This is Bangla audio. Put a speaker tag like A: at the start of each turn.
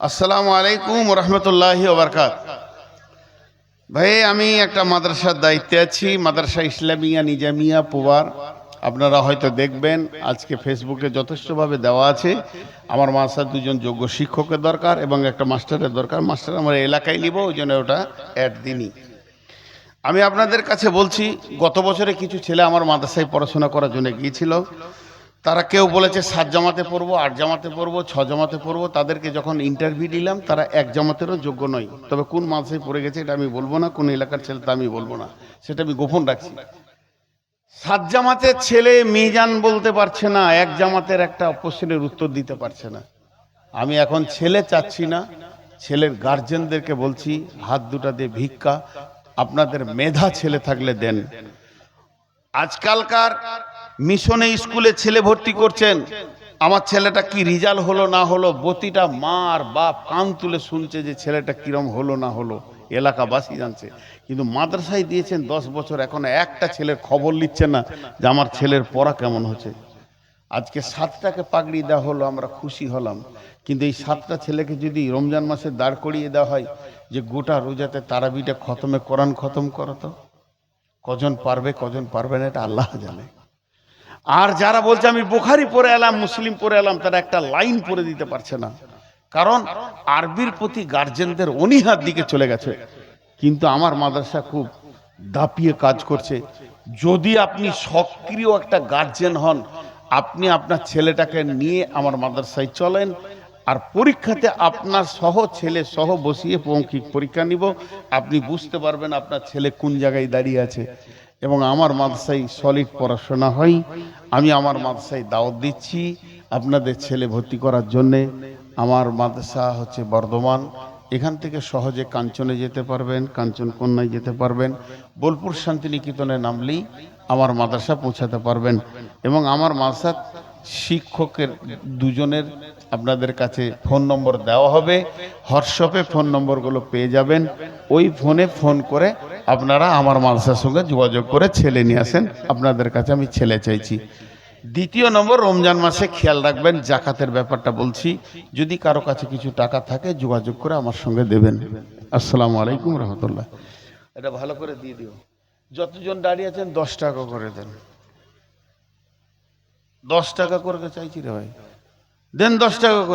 A: আসসালামু আলাইকুম রহমতুল্লাহি ওয়া বারাকাতুহু। ভাই, আমি একটা মাদ্রাসার দায়িত্বে আছি, মাদ্রাসা ইসলামিয়া নিজামিয়া পুবার। আপনারা হয়তো দেখবেন আজকে ফেসবুকে যথেষ্টভাবে দেওয়া আছে। আমার মাদ্রাসার দুজন যোগ্য শিক্ষকের দরকার এবং একটা মাস্টারের দরকার। মাস্টার আমার এলাকায় নিব, ওই জন্য ওটা অ্যাড দিনই। আমি আপনাদের কাছে বলছি, গত বছরে কিছু ছেলে আমার মাদ্রাসায় পড়াশোনা করার জন্য গিয়েছিল। তারা কেউ বলেছে 7 জামাতে পড়বো, 8 জামাতে পড়বো, 6 জামাতে পড়বো। তাদেরকে যখন ইন্টারভিউ দিলাম, তারা 1 জামাতেরও যোগ্য নয়। তবে কোন মাদ্রাসায় পড়ে গেছে এটা আমি বলবো না, কোন এলাকার ছেলে তা আমি বলবো না, সেটা আমি গোপন রাখছি। 7 জামাতের ছেলে মিজান বলতে পারছে না, 1 জামাতের একটা প্রশ্নের উত্তর দিতে পারছে না। আমি এখন ছেলে চাচ্ছি না, ছেলের গার্জেনদেরকে বলছি, হাত দুটা দিয়ে ভিক্ষা, আপনাদের মেধা ছেলে থাকলে দেন। আজকালকার মিশনে স্কুলে ছেলে ভর্তি করছেন, আমার ছেলেটা কি রেজাল্ট হলো না হলো, প্রতিটা মা আর বাপ কান তুলে শুনছে যে ছেলেটা কিরম হলো না হলো, এলাকাবাসী জানছে। কিন্তু মাদ্রাসায় দিয়েছেন 10 বছর, এখন একটা ছেলের খবর নিচ্ছে না যে আমার ছেলের পড়া কেমন হচ্ছে। আজকে 7টাকে পাগড়ি দেওয়া হলো, আমরা খুশি হলাম। কিন্তু এই 7টা ছেলেকে যদি রমজান মাসে দাঁড় করিয়ে দেওয়া হয় যে গোটা রোজাতে তারাবিটা খতমে কোরআন খতম করো, তো কজন পারবে কজন পারবে না এটা আল্লাহ জানে। আর যারা বলছে আমি বুখারী পড়ে এলাম, মুসলিম পড়ে এলাম, তারা একটা লাইন পড়ে দিতে পারছে না, কারণ আরবির প্রতি গার্জেনদের অনীহার দিকে চলে গেছে। কিন্তু আমার মাদ্রাসা খুব দাপিয়ে কাজ করছে। যদি আপনি সক্রিয় একটা গার্জেন হন, আপনি আপনার ছেলেটাকে নিয়ে আমার মাদ্রাসায় চলেন, আর পরীক্ষাতে আপনার সহ ছেলে সহ বসিয়ে মৌখিক পরীক্ষা নিব, আপনি বুঝতে পারবেন আপনার ছেলে কোন জায়গায় দাঁড়িয়ে আছে। এবং আমার মাদ্রাসায় সলিড পড়াশোনা হয়। আমি আমার মাদ্রাসায় দাওয়াত দিচ্ছি আপনাদের ছেলে ভর্তি করার জন্যে। আমার মাদ্রাসা হচ্ছে বর্ধমান, এখান থেকে সহজে কাঞ্চনে যেতে পারবেন, কাঞ্চন কন্যায় যেতে পারবেন। বোলপুর শান্তিনিকেতনে নামলেই আমার মাদ্রাসা পৌঁছাতে পারবেন। এবং আমার মাদ্রাসার শিক্ষকের দুজনের আপনাদের কাছে ফোন নম্বর দেওয়া হবে, হোয়াটসঅ্যাপে ফোন নম্বরগুলো পেয়ে যাবেন। ওই ফোনে ফোন করে আপনারা আমার মাদ্রাসার সঙ্গে যোগাযোগ করে ছেলে নিয়ে আসেন, আপনাদের কাছে আমি ছেলে চাইছি। দ্বিতীয় নম্বর, রমজান মাসে খেয়াল রাখবেন, জাকাতের ব্যাপারটা বলছি, যদি কারো কাছে কিছু টাকা থাকে যোগাযোগ করে আমার সঙ্গে দেবেন। আসসালামু আলাইকুম রহমতুল্লাহ। এটা ভালো করে দিয়ে দিও। যতজন দাঁড়িয়ে আছেন 10 টাকা করে দেন। 10 টাকা করে চাইছি রে ভাই, দেন 10 টাকা করে।